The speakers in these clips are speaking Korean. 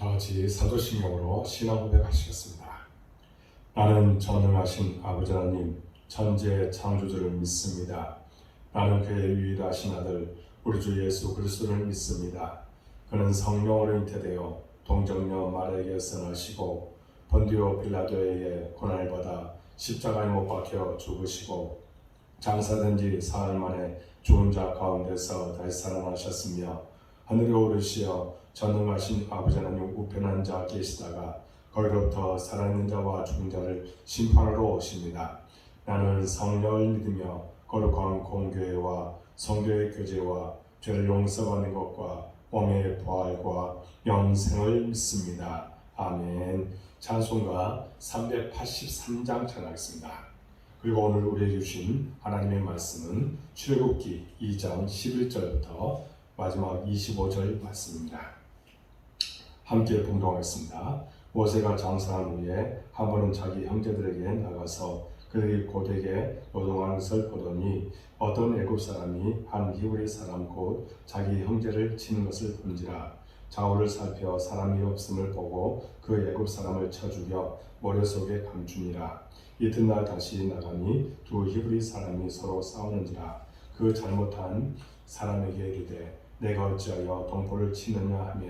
다 같이 사도신경으로 신앙 고백하시겠습니다. 나는 전능하신 아버지 하나님 천지의 창조주를 믿습니다. 나는 그의 유일하신 아들 우리 주 예수 그리스도를 믿습니다. 그는 성령으로 잉태되어 동정녀 마리아에게서 나시고 본디오 빌라도에게 고난을 받아 십자가에 못 박혀 죽으시고 장사된 지 사흘 만에 죽은 자 가운데서 다시 살아나셨으며 하늘에 오르시어 전능하신 아버지 하나님 우편에 앉아 계시다가 거기로부터 살아있는 자와 죽은 자를 심판하러 오십니다. 나는 성령을 믿으며 거룩한 공교회와 성교의 교제와 죄를 용서받는 것과 몸의 부활과 영생을 믿습니다. 아멘. 찬송가 383장 찬양하겠습니다. 그리고 오늘 우리에게 주신 하나님의 말씀은 출애굽기 2장 11절부터 마지막 25절 말씀입니다. 함께 봉독하겠습니다. 모세가 장사한 후에 하몬은 자기 형제들에게 나가서 그들이 고되게 노동하는 것을 보더니 어떤 애굽 사람이 한 히브리 사람 곧 자기 형제를 치는 것을 본지라. 좌우를 살펴 사람이 없음을 보고 그 애굽 사람을 쳐 죽여 모래 속에 감추니라. 이튿날 다시 나가니 두 히브리 사람이 서로 싸우는지라. 그 잘못한 사람에게 이르되 내가 어찌하여 동포를 치느냐 하며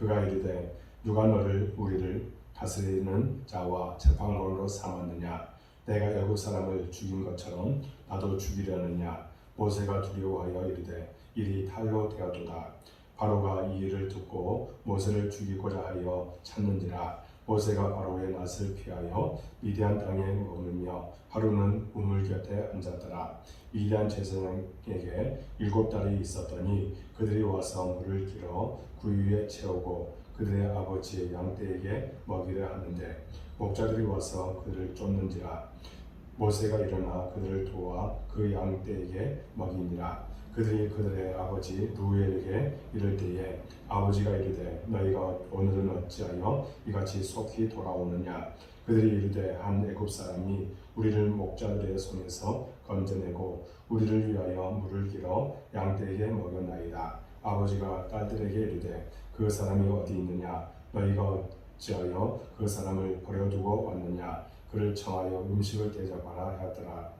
그가 이르되 누가 너를 우리를 다스리는 자와 재판관으로 삼았느냐. 내가 애굽 사람을 죽인 것처럼 나도 죽이려느냐. 모세가 두려워하여 이르되 일이 탈로 되었도다. 바로가 이 일을 듣고 모세를 죽이고자 하여 찾는지라. 모세가 바로의 낯을 피하여 미디안 땅에 머물며 하루는 우물 곁에 앉았더라. 미디안 제사장에게 7달이 있었더니 그들이 와서 물을 길어 구유에 채우고 그들의 아버지의 양떼에게 먹이려 하는데 목자들이 와서 그들을 쫓는지라. 모세가 일어나 그들을 도와 그 양떼에게 먹이니라. 그들이 그들의 아버지 루엘에게 이를 때에 아버지가 이르되 너희가 오늘은 어찌하여 이같이 속히 돌아오느냐. 그들이 이르되 한 애굽 사람이 우리를 목자들의 손에서 건져내고 우리를 위하여 물을 길어 양떼에게 먹였나이다. 아버지가 딸들에게 이르되 그 사람이 어디 있느냐. 너희가 어찌하여 그 사람을 버려두고 왔느냐. 그를 청하여 음식을 대접하라 하더라.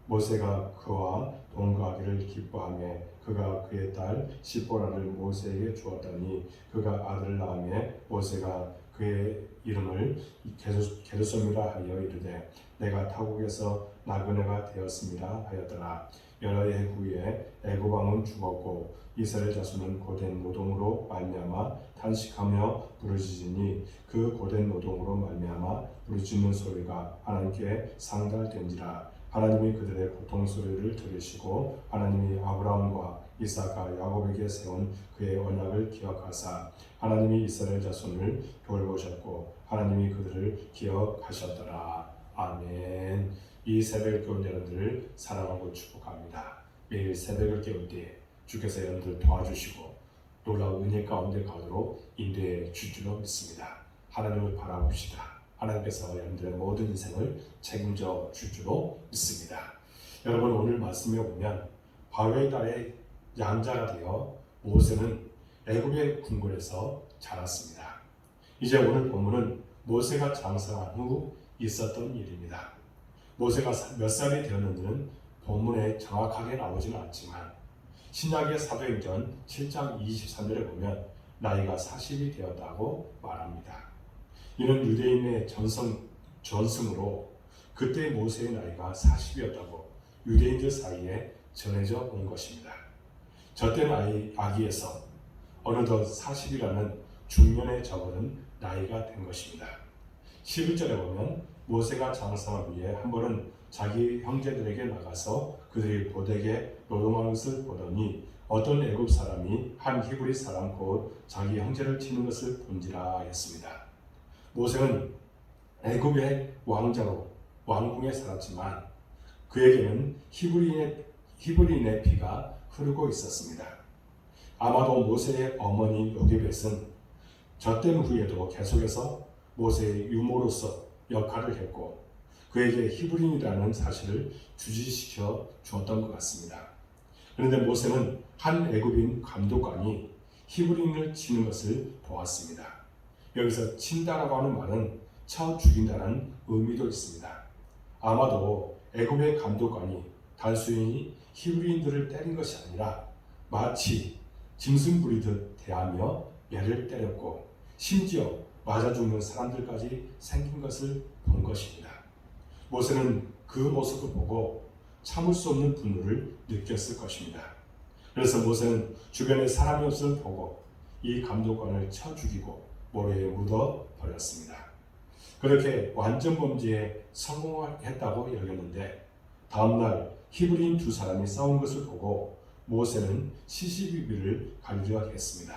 모세가 그와 동거하기를 기뻐하며 그가 그의 딸 시보라를 모세에게 주었더니 그가 아들을 낳으며 모세가 그의 이름을 게르솜이라 하여 이르되 내가 타국에서 나그네가 되었습니다 하였더라. 여러 해 후에 애굽 왕은 죽었고 이스라엘 자손은 고된 노동으로 말미암아 탄식하며 부르짖으니 그 고된 노동으로 말미암아 부르짖는 소리가 하나님께 상달된지라. 하나님이 그들의 고통 소리를 들으시고 하나님이 아브라함과 이삭과 야곱에게 세운 그의 언약을 기억하사 하나님이 이스라엘 자손을 돌보셨고 하나님이 그들을 기억하셨더라. 아멘. 이 새벽을 깨운 여러분들을 사랑하고 축복합니다. 매일 새벽을 깨울 때 주께서 여러분들 도와주시고 놀라운 은혜 가운데 가도록 인도해 줄 줄로 믿습니다. 하나님을 바라봅시다. 하나님께서 여러분들의 모든 인생을 책임져 줄 줄로 믿습니다. 여러분 오늘 말씀에 보면 바로의 딸의 양자가 되어 모세는 애굽의 궁궐에서 자랐습니다. 이제 오늘 본문은 모세가 장사한 후 있었던 일입니다. 모세가 몇 살이 되었는지는 본문에 정확하게 나오지는 않지만 신약의 사도행전 7장 23절에 보면 나이가 40이 되었다고 말합니다. 이는 유대인의 전승으로 그때 모세의 나이가 40이었다고 유대인들 사이에 전해져 온 것입니다. 저때 아기에서 어느덧 40이라는 중년에 접어든 나이가 된 것입니다. 11절에 보면 모세가 장사한 후에 한 번은 자기 형제들에게 나가서 그들이 고되게 노동하는 것을 보더니 어떤 애굽 사람이 한 히브리 사람 곧 자기 형제를 치는 것을 본지라 했습니다. 모세는 애굽의 왕자로 왕궁에 살았지만 그에게는 히브리인의 피가 흐르고 있었습니다. 아마도 모세의 어머니 요게벳은 젖된 후에도 계속해서 모세의 유모로서 역할을 했고 그에게 히브리인이라는 사실을 주지시켜 주었던 것 같습니다. 그런데 모세는 한 애굽인 감독관이 히브리인을 치는 것을 보았습니다. 여기서 친다라고 하는 말은 쳐 죽인다는 의미도 있습니다. 아마도 애굽의 감독관이 단순히 히브리인들을 때린 것이 아니라 마치 짐승 부리듯 대하며 매를 때렸고 심지어 맞아 죽는 사람들까지 생긴 것을 본 것입니다. 모세는 그 모습을 보고 참을 수 없는 분노를 느꼈을 것입니다. 그래서 모세는 주변에 사람이 없음을 보고 이 감독관을 쳐 죽이고 모래에 묻어 버렸습니다. 그렇게 완전 범죄에 성공했다고 여겼는데 다음날 히브리인 두 사람이 싸운 것을 보고 모세는 시시비비를 가리려 했습니다.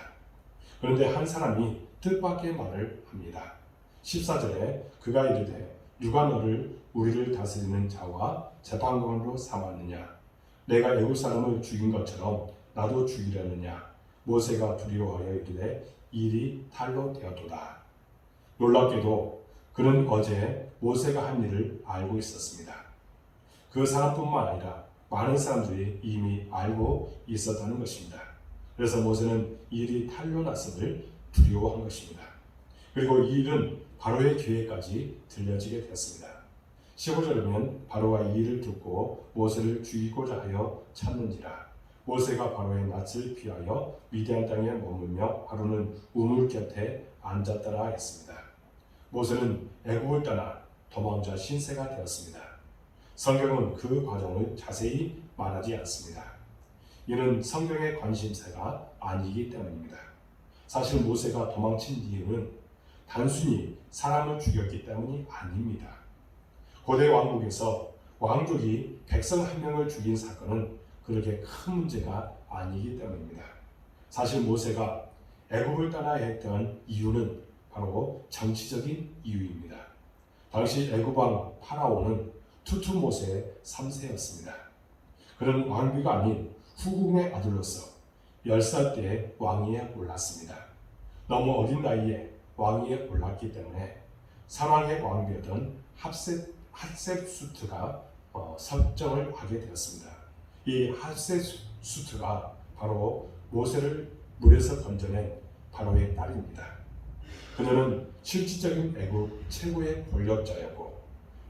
그런데 한 사람이 뜻밖의 말을 합니다. 14절에 그가 이르되 누가 너를 우리를 다스리는 자와 재판관으로 삼았느냐? 내가 애굽 사람을 죽인 것처럼 나도 죽이려느냐? 모세가 두려워하여 이르되 일이 탈로 되었도다. 놀랍게도 그는 어제 모세가 한 일을 알고 있었습니다. 그 사람뿐만 아니라 많은 사람들이 이미 알고 있었다는 것입니다. 그래서 모세는 이 일이 탈로 났음을 두려워한 것입니다. 그리고 이 일은 바로의 귀에까지 들려지게 되었습니다. 15절이면 바로가 이 일을 듣고 모세를 죽이고자 하여 찾는지라. 모세가 바로의 낯을 피하여 미디안 땅에 머물며 바로는 우물 곁에 앉았더라 했습니다. 모세는 애굽을 떠나 도망자 신세가 되었습니다. 성경은 그 과정을 자세히 말하지 않습니다. 이는 성경의 관심사가 아니기 때문입니다. 사실 모세가 도망친 이유는 단순히 사람을 죽였기 때문이 아닙니다. 고대 왕국에서 왕족이 백성 한 명을 죽인 사건은 그렇게 큰 문제가 아니기 때문입니다. 사실 모세가 애굽을 떠나야 했던 이유는 바로 정치적인 이유입니다. 당시 애굽 왕 파라오는 투투모세 3세였습니다. 그는 왕비가 아닌 후궁의 아들로서 10살 때 왕위에 올랐습니다. 너무 어린 나이에 왕위에 올랐기 때문에 사랑의 왕비였던 hatshepsut가 설정을 하게 되었습니다. 이 hatshepsut가 바로 모세를 물에서 건져낸 바로의 딸입니다. 그녀는 실질적인 애굽 최고의 권력자였고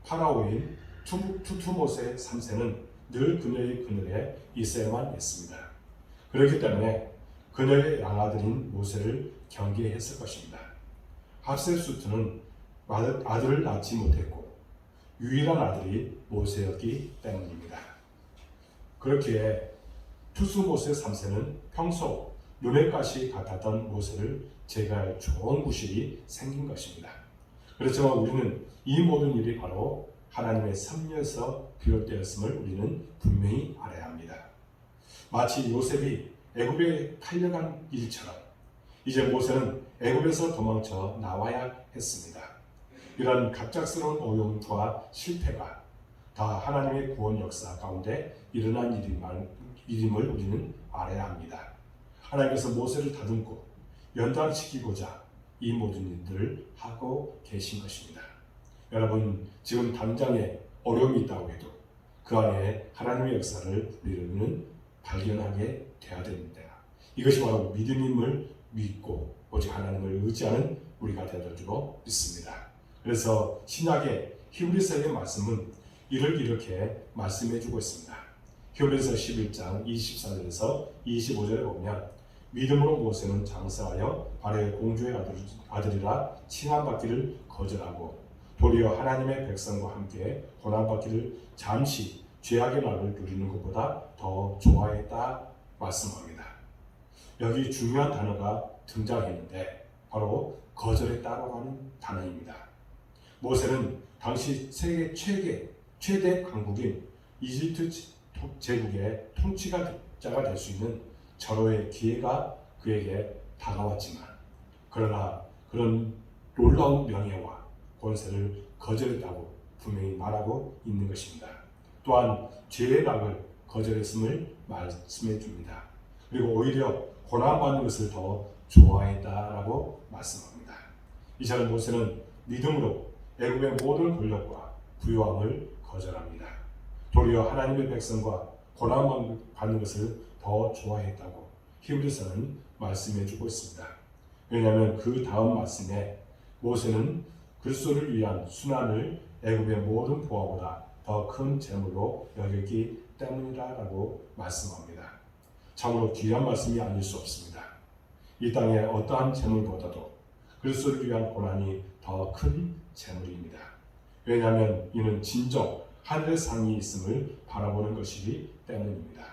파라오인 투투모세 3세는 늘 그녀의 그늘에 있어야만 했습니다. 그렇기 때문에 그녀의 양아들인 모세를 경계했을 것입니다. hatshepsut는 아들을 낳지 못했고 유일한 아들이 모세였기 때문입니다. 그렇기에 투수모세 3세는 평소 눈엣가시 같았던 모세를 제거할 좋은 구실이 생긴 것입니다. 그렇지만 우리는 이 모든 일이 바로 하나님의 섭리에서 비롯되었음을 우리는 분명히 알아야 합니다. 마치 요셉이 애굽에 팔려간 일처럼 이제 모세는 애굽에서 도망쳐 나와야 했습니다. 이런 갑작스러운 어려움과 실패가 다 하나님의 구원 역사 가운데 일어난 일임을 우리는 알아야 합니다. 하나님께서 모세를 다듬고 연단시키고자 이 모든 일들을 하고 계신 것입니다. 여러분, 지금 당장에 어려움이 있다고 해도 그 안에 하나님의 역사를 우리는 발견하게 되어야 됩니다. 이것이 바로 믿음임을 믿고 오직 하나님을 의지하는 우리가 되어줄 줄로 믿습니다. 그래서 신약의 히브리서의 말씀은 이를 이렇게 말씀해주고 있습니다. 히브리서 11장 24절에서 25절에 보면 믿음으로 모세는 장사하여 바로의 공주의 아들이라 칭함받기를 거절하고 도리어 하나님의 백성과 함께 고난받기를 잠시 죄악의 낙을 누리는 것보다 더 좋아했다 말씀합니다. 여기 중요한 단어가 등장했는데 바로 거절했다고 하는 단어입니다. 모세는 당시 세계 최대 강국인 이집트 제국의 통치자가 될 수 있는 절호의 기회가 그에게 다가왔지만 그러나 그런 놀라운 명예와 권세를 거절했다고 분명히 말하고 있는 것입니다. 또한 죄의 낙을 거절했음을 말씀해 줍니다. 그리고 오히려 고난받는 것을 더 좋아했다라고 말씀합니다. 이처럼 모세는 믿음으로 애굽의 모든 권력과 부유함을 거절합니다. 도리어 하나님의 백성과 고난받는 것을 더 좋아했다고 히브리서는 말씀해 주고 있습니다. 왜냐하면 그 다음 말씀에 모세는 그리스도를 위한 순환을 애굽의 모든 보화보다 더 큰 재물로 여겼기 때문이라고 말씀합니다. 참으로 귀한 말씀이 아닐 수 없습니다. 이 땅의 어떠한 재물보다도 그리스도를 위한 고난이 더 큰 재물입니다. 왜냐하면 이는 진정 하늘의 상이 있음을 바라보는 것이기 때문입니다.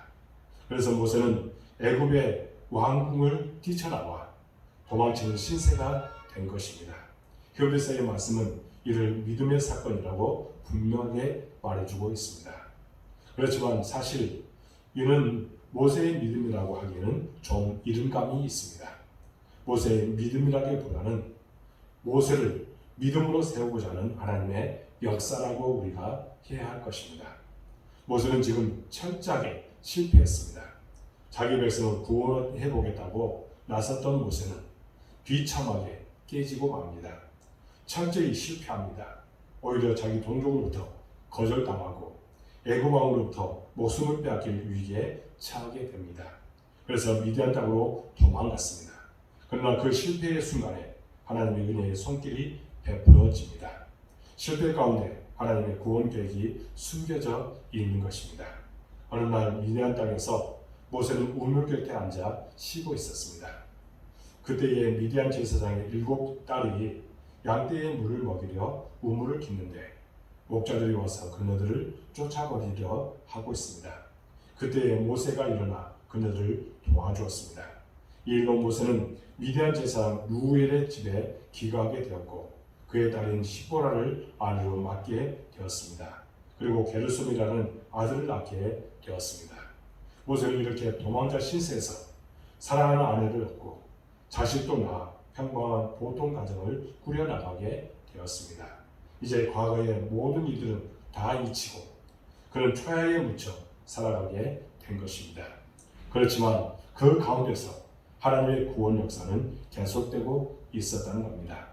그래서 모세는 애굽의 왕궁을 뛰쳐나와 도망치는 신세가 된 것입니다. 히브리서의 말씀은 이를 믿음의 사건이라고 분명하게 말해주고 있습니다. 그렇지만 사실 이는 모세의 믿음이라고 하기에는 좀 이른감이 있습니다. 모세의 믿음이라기보다는 모세를 믿음으로 세우고자 하는 하나님의 역사라고 우리가 해야 할 것입니다. 모세는 지금 철저하게 실패했습니다. 자기 백성을 구원해 보겠다고 나섰던 모세는 비참하게 깨지고 맙니다. 철저히 실패합니다. 오히려 자기 동족으로부터 거절당하고 애굽 왕으로부터 목숨을 빼앗길 위기에 처하게 됩니다. 그래서 미디안 땅으로 도망갔습니다. 그러나 그 실패의 순간에 하나님의 은혜의 손길이 베풀어집니다. 실패 가운데 하나님의 구원 계획이 숨겨져 있는 것입니다. 어느 날 미디안 땅에서 모세는 우물 곁에 앉아 쉬고 있었습니다. 그때에 미디안 제사장의 7딸이 양떼의 물을 먹이려 우물을 깃는데 목자들이 와서 그녀들을 쫓아버리려 하고 있습니다. 그때에 모세가 일어나 그녀들을 도와주었습니다. 이 일로 모세는 미디안 제사장 루엘의 집에 기거하게 되었고 그의 딸인 시보라를 아내로 맡게 되었습니다. 그리고 게르솜이라는 아들을 낳게 되었습니다. 모세는 이렇게 도망자 신세에서 사랑하는 아내를 얻고 자식도 낳아 평범한 보통 가정을 꾸려나가게 되었습니다. 이제 과거의 모든 일들은 다 잊히고 그는 초야에 묻혀 살아가게 된 것입니다. 그렇지만 그 가운데서 하나님의 구원 역사는 계속되고 있었다는 겁니다.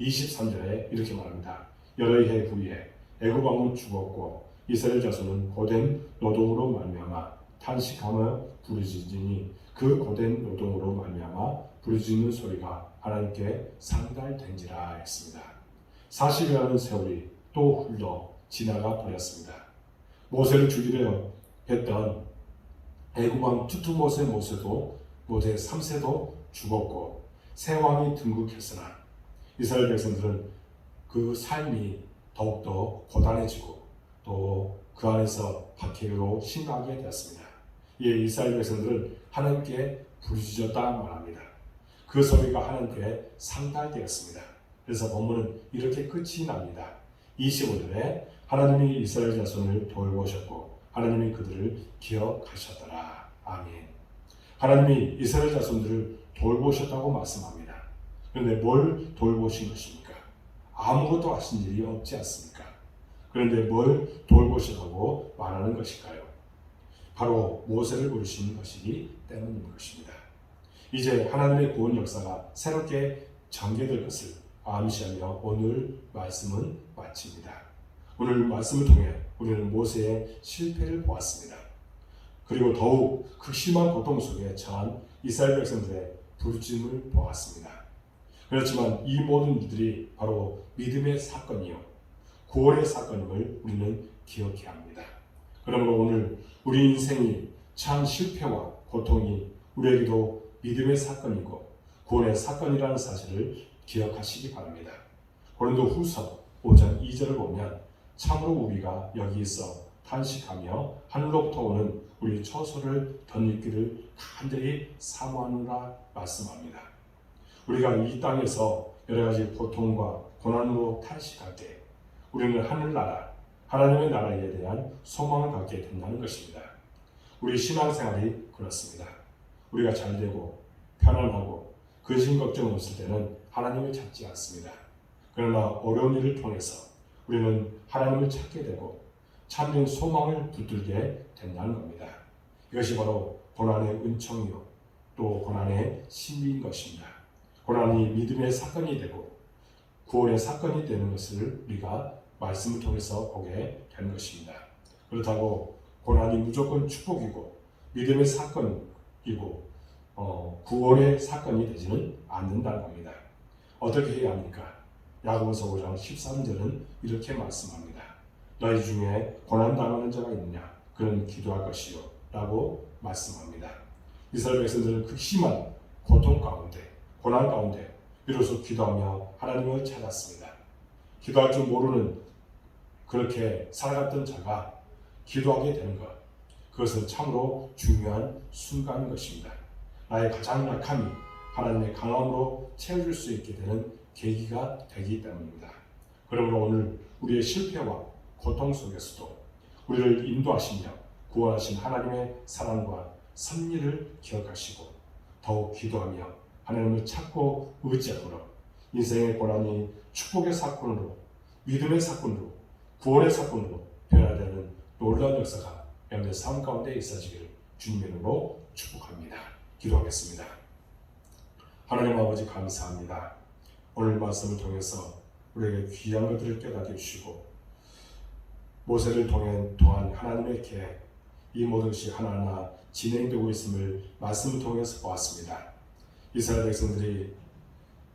23절에 이렇게 말합니다. 여러 해 후에 애굽 왕은 죽었고 이스라엘 자손은 고된 노동으로 말미암아 탄식하며 부르짖으니 그 고된 노동으로 말미암아 부르짖는 소리가 하나님께 상달된지라 했습니다. 40여라는 세월이 또 흘러 지나가 버렸습니다. 모세를 죽이려 했던 애굽 왕 투투모세 모세도 모세 3세도 죽었고 새 왕이 등극했으나 이스라엘 백성들은 그 삶이 더욱더 고단해지고 또 그 안에서 박해로 심하게 되었습니다. 이에 이스라엘 백성들은 하나님께 부르짖었다 말합니다. 그 소리가 하나님께 상달되었습니다. 그래서 본문은 이렇게 끝이 납니다. 25절에 하나님이 이스라엘 자손을 돌보셨고 하나님이 그들을 기억하셨더라. 아멘. 하나님이 이스라엘 자손들을 돌보셨다고 말씀합니다. 그런데 뭘 돌보신 것입니까? 아무것도 하신 일이 없지 않습니까? 그런데 뭘 돌보셨다고 말하는 것일까요? 바로 모세를 부르신 것이기 때문인 것입니다. 이제 하나님의 구원 역사가 새롭게 전개될 것을 암시하며 오늘 말씀은 마칩니다. 오늘 말씀을 통해 우리는 모세의 실패를 보았습니다. 그리고 더욱 극심한 고통 속에 처한 이스라엘 백성들의 부르짖음을 보았습니다. 그렇지만 이 모든 일들이 바로 믿음의 사건이요 구원의 사건임을 우리는 기억해야 합니다. 그러므로 오늘 우리 인생이 처한 실패와 고통이 우리에게도 믿음의 사건이고 구원의 사건이라는 사실을 기억하시기 바랍니다. 고린도 후서 5장 2절을 보면 참으로 우리가 여기서 탄식하며 하늘로부터 오는 우리 처소를 덧입기를 간절히 사모하노라 말씀합니다. 우리가 이 땅에서 여러 가지 고통과 고난으로 탄식할 때 우리는 하늘나라, 하나님의 나라에 대한 소망을 갖게 된다는 것입니다. 우리 신앙생활이 그렇습니다. 우리가 잘되고 편안하고 근심 걱정 없을 때는 하나님을 찾지 않습니다. 그러나 어려운 일을 통해서 우리는 하나님을 찾게 되고 참된 소망을 붙들게 된다는 겁니다. 이것이 바로 고난의 은총이요 또 고난의 신비인 것입니다. 고난이 믿음의 사건이 되고 구원의 사건이 되는 것을 우리가 말씀을 통해서 보게 된 것입니다. 그렇다고 고난이 무조건 축복이고 믿음의 사건이고 구원의 사건이 되지는 않는다는 겁니다. 어떻게 해야 합니까? 야고보서 5장 13절은 이렇게 말씀합니다. 너희 중에 고난당하는 자가 있느냐? 그는 기도할 것이요 라고 말씀합니다. 이스라엘 백성들은 극심한 고통 가운데, 고난 가운데 비로소 기도하며 하나님을 찾았습니다. 기도할 줄 모르는 그렇게 살아갔던 자가 기도하게 되는 것, 그것은 참으로 중요한 순간인 것입니다. 나의 가장 약함이 하나님의 강함으로 채워줄 수 있게 되는 계기가 되기 때문입니다. 그러므로 오늘 우리의 실패와 고통 속에서도 우리를 인도하시며 구원하신 하나님의 사랑과 섭리를 기억하시고 더욱 기도하며 하나님을 찾고 의지함으로 인생의 고난이 축복의 사건으로, 믿음의 사건으로, 구원의 사건으로 변화되는 놀라운 역사가 여러분의 삶 가운데 있어지기를 주님의 이름으로 축복합니다. 기도하겠습니다. 하나님 아버지 감사합니다. 오늘 말씀을 통해서 우리에게 귀한 것들을 깨닫게 해주시고 모세를 통한 하나님의 계획, 이 모든 것이 하나하나 진행되고 있음을 말씀을 통해서 보았습니다. 이스라엘 백성들이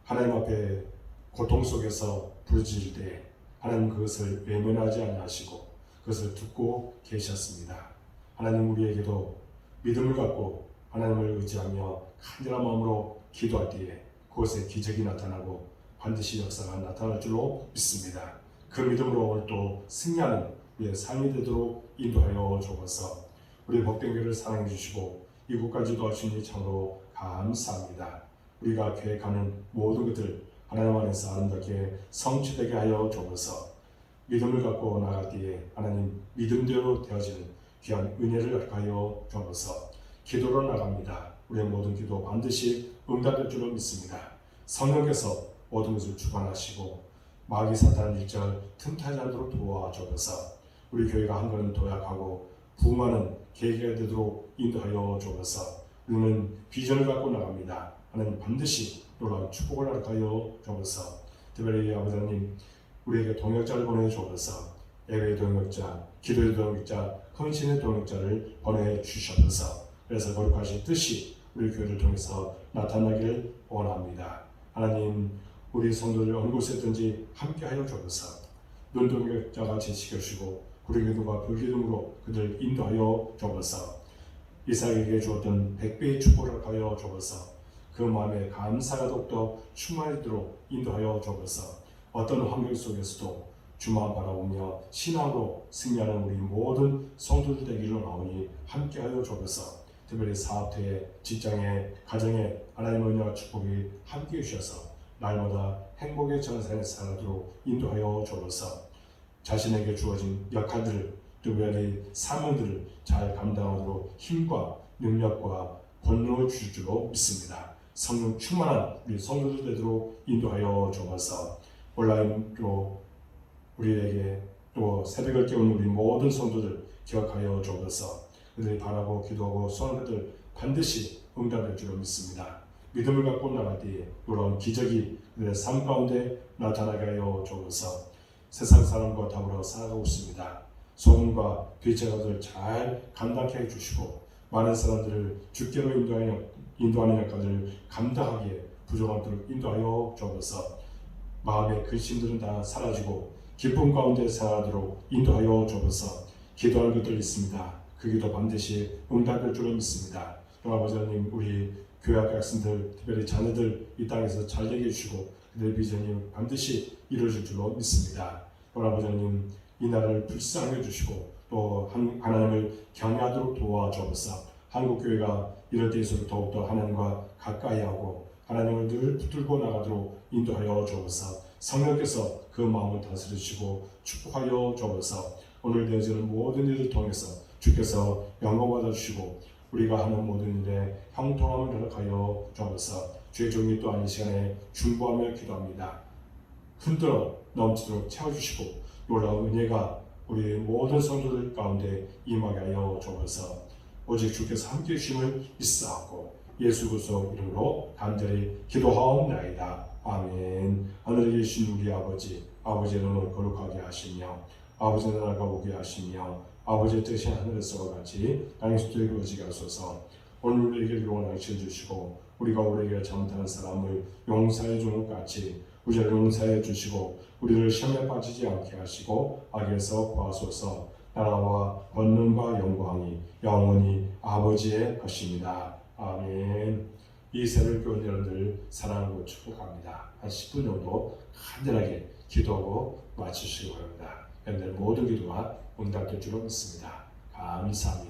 하나님 앞에 고통 속에서 부르짖을 때 하나님 그것을 외면하지 아니하시고 그것을 듣고 계셨습니다. 하나님 우리에게도 믿음을 갖고 하나님을 의지하며 간절한 마음으로 기도할 때에 그곳에 기적이 나타나고 반드시 역사가 나타날 줄로 믿습니다. 그 믿음으로 오늘 또 승리하는 우리의 삶이 되도록 인도하여 주옵소서. 우리 복된교회를 사랑해 주시고 이곳까지도 하시니 참으로 감사합니다. 우리가 계획하는 모든 것들 하나님 안에서 아름답게 성취되게 하여 주옵소서. 믿음을 갖고 나갈 때에 하나님 믿음대로 되어지는 귀한 은혜를 하여 주옵소서. 기도로 나갑니다. 우리의 모든 기도 반드시 응답될 줄로 믿습니다. 성령께서 모든 것을 주관하시고 마귀 사탄 일절 틈타지 않도록 도와주옵소서. 우리 교회가 한 걸음 도약하고 부흥하는 계기가 되도록 인도하여 주옵소서. 우리는 비전을 갖고 나갑니다. 하나님 반드시 놀라운 축복을 허락하여 주옵소서. 특별히 아버지 하나님 우리에게 동역자를 보내주옵소서. 예배의 동역자, 기도의 동역자, 헌신의 동역자를 보내주셔서 그래서 거룩하신 뜻이 우리 교회를 통해서 나타나기를 원합니다. 하나님 우리 성도들 어느 곳에 있든지 함께하여 주옵소서. 눈동역자가 제시켜주시고 구리기둥과 불기둥으로 그들 인도하여 주옵소서. 이삭에게 주었던 100배의 축복을 하여 주옵소서. 그 마음에 감사가 더욱더 충만하도록 인도하여 주옵소서. 어떤 환경 속에서도 주만 바라보며 신앙으로 승리하는 우리 모든 성도들 되기를 원하오니 함께하여 주옵소서. 특별히 사업터에, 직장에, 가정에 하나님의 은혜와 축복이 함께해 주셔서 날마다 행복의 전선에 살아도록 인도하여 주옵소서. 자신에게 주어진 역할들을, 특별히 사명들을 잘 감당하도록 힘과 능력과 권능을 주실 줄로 믿습니다. 성령 충만한 우리 성도들 되도록 인도하여 주옵소서. 온라인으로 우리에게 또 새벽을 깨우는 우리 모든 성도들 기억하여 주옵소서. 그들이 바라고 기도하고 소원한 것들 반드시 응답될 줄로 믿습니다. 믿음을 갖고 나갈 때에 놀라운 기적이 그들의 삶 가운데 나타나게 하여 주옵소서. 세상 사람과 더불어 살아가고 있습니다. 소금과 빛의 것을 잘 감당케 해주시고 많은 사람들을 주께로 인도하는 역할을 감당하기에 부족함도록 인도하여 주옵소서. 마음의 근심들은 다 사라지고 기쁨 가운데 살아가도록 인도하여 주옵소서. 기도할 것들이 있습니다. 그 기도 반드시 응답될 줄로 믿습니다. 또 아버지 하나님 우리 교회 학생들 특별히 자녀들 이 땅에서 잘 되게 해주시고 그들의 비전이 반드시 이루어질 줄로 믿습니다. 또 아버지 하나님 이 나라를 불쌍히 해주시고 또 하나님을 경외하도록 도와주옵소서. 한국교회가 이럴 때일수록 더욱더 하나님과 가까이 하고 하나님을 늘 붙들고 나가도록 인도하여 주옵소서. 성령께서 그 마음을 다스리시고 축복하여 주옵소서. 오늘 되어지는 모든 일을 통해서 주께서 영광 받아주시고 우리가 하는 모든 일에 형통함을 허락하여 주옵소서. 주의 종이 또한 이 시간에 중보하며 기도합니다. 흔들어 넘치도록 채워주시고 놀라운 은혜가 우리 모든 성도들 가운데 임하게 하여 주옵소서. 오직 주께서 함께 해주심을 믿사옵고 예수 그리스도 이름으로 간절히 기도하옵나이다. 아멘. 하늘에 계신 우리 아버지의 이름을 거룩하게 하시며 아버지의 나라가 오게 하시며 아버지의 뜻이 하늘에서와 같이 땅에서도 이루어지게 하소서. 오늘 우리에게 용을 당신 주시고 우리가 우리에게 잘못하는 사람을 용서해 주는 것 같이 우리를 용서해 주시고 우리를 시험에 빠지지 않게 하시고 악에서 구하소서. 나라와 권능과 영광이 영원히 아버지의 것입니다. 아멘. 이 새벽 교회 여러분들 사랑하고 축복합니다. 한 10분 정도 간절하게 기도하고 마치시기 바랍니다. 여러분들 모든 기도가 응답될 줄로 믿습니다. 감사합니다.